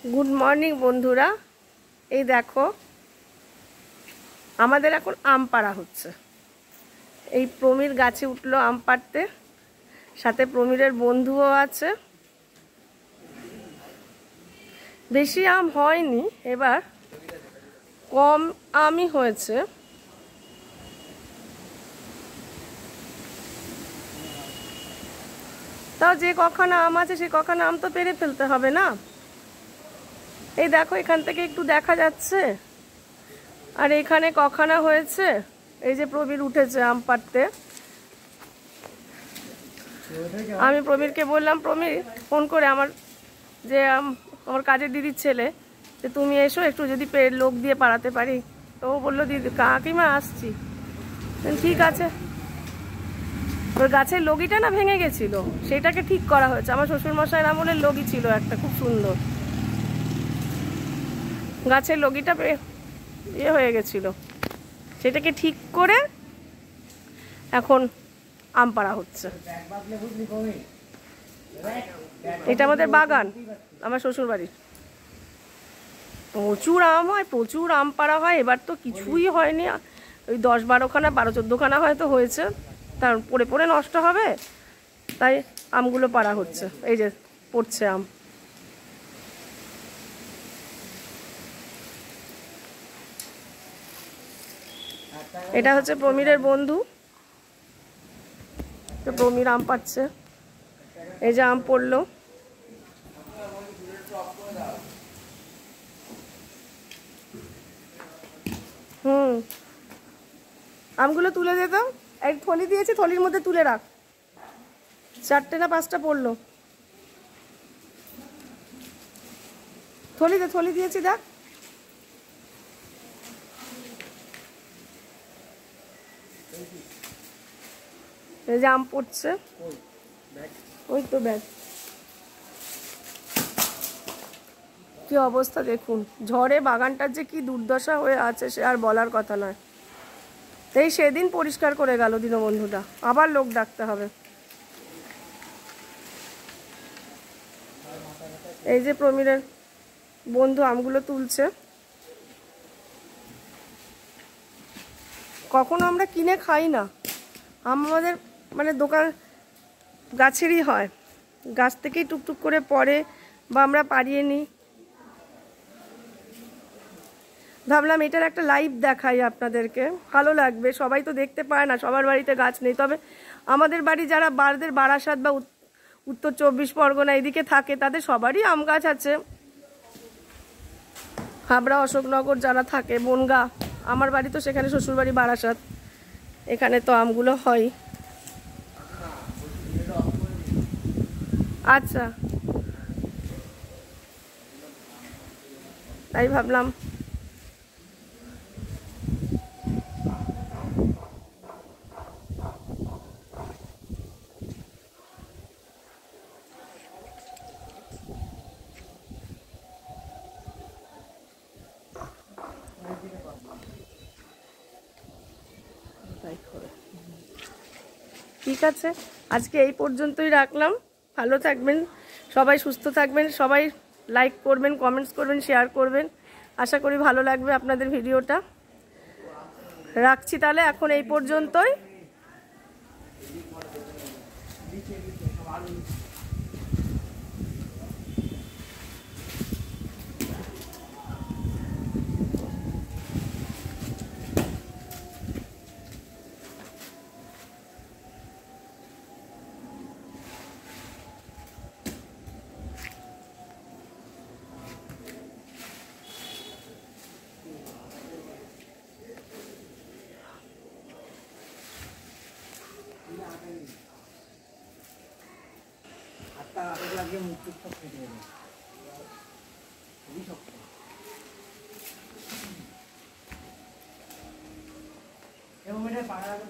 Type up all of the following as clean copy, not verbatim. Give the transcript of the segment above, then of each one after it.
Good morning বন্ধুরা। এই দেখো আমাদের এখন আম পাড়া হচ্ছে। এই প্রমির গাছে উঠলো আম পাড়তে, সাথে প্রমিরের বন্ধুও আছে। বেশি আম হয়নি, এবার কম আমই হয়েছে। তাও যে কখানা আম আছে সে কখানা আম তো পেরে ফেলতে হবে না। এই দেখো এখান থেকে একটু দেখা যাচ্ছে, আর এখানে কখানা হয়েছে। এই যে প্রবীর উঠেছে আম পাড়তে। আমি প্রবীরকে বললাম, প্রবীর ফোন করে আমার আমার কাজের দিদির ছেলে, যে তুমি এসো একটু, যদি লোক দিয়ে পাড়াতে পারি। তো ও বললো দিদি কাকিমা আসছি। ঠিক আছে। ওর গাছের লগিটা না ভেঙে গেছিল, সেটাকে ঠিক করা হয়েছে। আমার শ্বশুরমশাইয়ের আমলের লগি ছিল একটা খুব সুন্দর, গাছের লগিটা ইয়ে হয়ে গেছিল, সেটাকে ঠিক করে এখন আম পাড়া হচ্ছে। এটা আমাদের বাগান, আমার শ্বশুর বাড়ির। প্রচুর আম হয়, প্রচুর আম পাড়া হয়। এবার তো কিছুই হয়নি, ওই 10-12খানা 12-14খানা হয়তো হয়েছে, তার পড়ে পড়ে নষ্ট হবে, তাই আমগুলো পাড়া হচ্ছে। এই যে পড়ছে আম। এটা হচ্ছে প্রমিরের বন্ধু, তো প্রমির আম পাচ্ছে। এই যে আম পড়লো। আমগুলো তুলে দিতাম, এক থলি দিয়েছি, থলির মধ্যে তুলে রাখ। 4টে না 5টা পড়লো। থলি দিয়েছি, দেখ। এই যে আম পড়ছে, ওই তো ব্যাগ। কি অবস্থা দেখুন, ঝড়ে বাগানটার যে কি দুর্দশা হয়ে আছে সে আর বলার কথা নয়। এই সেদিন পরিষ্কার করে গেল দীনবন্ধুটা, আবার লোক ডাকতে হবে। এই যে প্রমিরের বন্ধু আমগুলো তুলছে। কখনো আমরা কিনে খাই না, আমাদের মানে দোকান গাছেরই হয়, গাছ থেকেই টুকটুক করে পড়ে বা আমরা পাড়িয়ে নিই। ভাবলাম এটার একটা লাইভ দেখাই আপনাদেরকে, ভালো লাগবে। সবাই তো দেখতে পায় না, সবার বাড়িতে গাছ নেই। তবে আমাদের বাড়ি যারা বারাসাত বা উত্তর 24 পরগনা এদিকে থাকে, তাদের সবারই আম গাছ আছে। হাবড়া, অশোকনগর যারা থাকে, বনগা, আমার বাড়ি তো সেখানে, শ্বশুরবাড়ি বারাসাত, এখানে তো আমগুলো হয়। আচ্ছা, তাই ভাবলাম ঠিক আছে, আজকে এই পর্যন্তই রাখলাম। ভালো থাকবেন সবাই, সুস্থ থাকবেন সবাই। লাইক করবেন, কমেন্টস করবেন, শেয়ার করবেন। আশা করি ভালো লাগবে আপনাদের ভিডিওটা। রাখছি তাহলে এখন এই পর্যন্তই।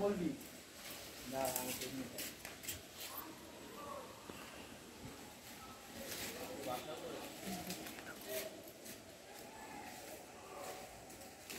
বলবি